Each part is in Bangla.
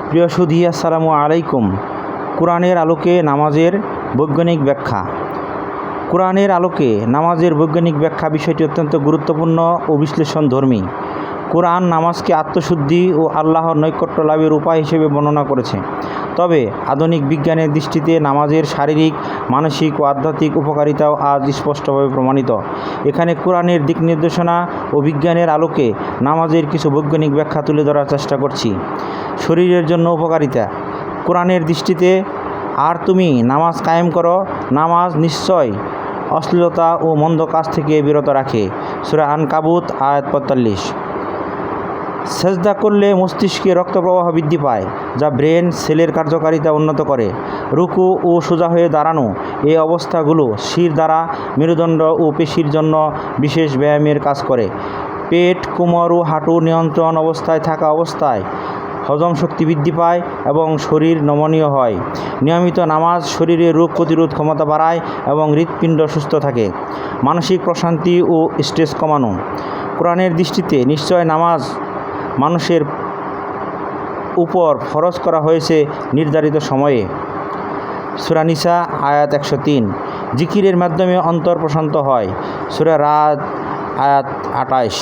প্রিয় সুধী, আসসালামু আলাইকুম। কোরআনের আলোকে নামাজের বৈজ্ঞানিক ব্যাখ্যা। কোরআনের আলোকে নামাজের বৈজ্ঞানিক ব্যাখ্যা বিষয়টি অত্যন্ত গুরুত্বপূর্ণ ও বিশ্লেষণধর্মী। কোরআন নামাজকে আত্মশুদ্ধি ও আল্লাহর নৈকট্য লাভের উপায় হিসেবে বর্ণনা করেছে। তবে আধুনিক বিজ্ঞানের দৃষ্টিতে নামাজের শারীরিক, মানসিক ও আধ্যাত্মিক উপকারিতাও আজ স্পষ্টভাবে প্রমাণিত। এখানে কোরআনের দিক নির্দেশনা ও বিজ্ঞানের আলোকে নামাজের কিছু বৈজ্ঞানিক ব্যাখ্যা তুলে ধরার চেষ্টা করছি। শরীরের জন্য উপকারিতা। কোরআনের দৃষ্টিতে আর তুমি নামাজ কায়েম করো, নামাজ নিশ্চয় অশ্লীলতা ও মন্দ কাজ থেকে বিরত রাখে। সূরা আনকাবুত আয়াত ৪৫। সেজদা করলে মস্তিষ্কে রক্তপ্রবাহ বৃদ্ধি পায়, যা ব্রেন সেলের কার্যকারিতা উন্নত করে। রুকু ও সোজা হয়ে দাঁড়ানো, এই অবস্থাগুলো শির দ্বারা মেরুদণ্ড ও পেশির জন্য বিশেষ ব্যায়ামের কাজ করে। পেট, কোমর ও হাঁটু নিয়ন্ত্রণ অবস্থায় থাকা অবস্থায় হজম শক্তি বৃদ্ধি পায় এবং শরীর নমনীয় হয়। নিয়মিত নামাজ শরীরে রোগ প্রতিরোধ ক্ষমতা বাড়ায় এবং হৃৎপিণ্ড সুস্থ থাকে। মানসিক প্রশান্তি ও স্ট্রেস কমানো। কোরআনের দৃষ্টিতে নিশ্চয় নামাজ মানুষের উপর ফরজ করা হয়েছে নির্ধারিত সময়ে। সূরা নিসা আয়াত ১০৩। জিকিরের মাধ্যমে অন্তর প্রশান্ত হয়। সূরা রাদ আয়াত ২৮।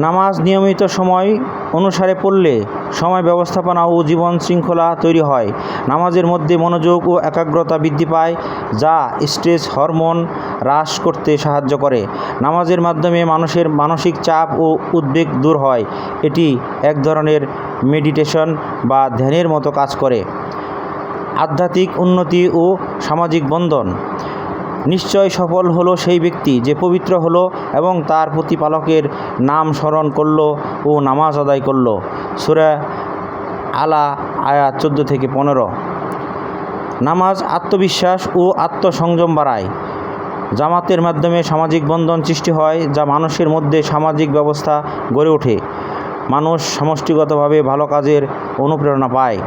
নামাজ নিয়মিত সময় অনুসারে পড়লে সময় ব্যবস্থাপনা ও জীবন শৃঙ্খলা তৈরি হয়। নামাজের মধ্যে মনোযোগ ও একাগ্রতা বৃদ্ধি পায়, যা স্ট্রেস হরমোন হ্রাস করতে সাহায্য করে। নামাজের মাধ্যমে মানুষের মানসিক চাপ ও উদ্বেগ দূর হয়। এটি এক ধরনের মেডিটেশন বা ধ্যানের মতো কাজ করে। আধ্যাত্মিক উন্নতি ও সামাজিক বন্ধন। নিশ্চয় সফল হলো সেই ব্যক্তি যে পবিত্র হলো এবং তার প্রতিপালকের নাম স্মরণ করল ও নামাজ আদায় করল। সূরা আলা আয়াত ১৪-১৫। নামাজ আত্মবিশ্বাস ও আত্মসংযম বাড়ায়। জামাতের মাধ্যমে সামাজিক বন্ধন সৃষ্টি হয়, যা মানুষের মধ্যে সামাজিক ব্যবস্থা গড়ে ওঠে। মানুষ সমষ্টিগতভাবে ভালো কাজের অনুপ্রেরণা পায়।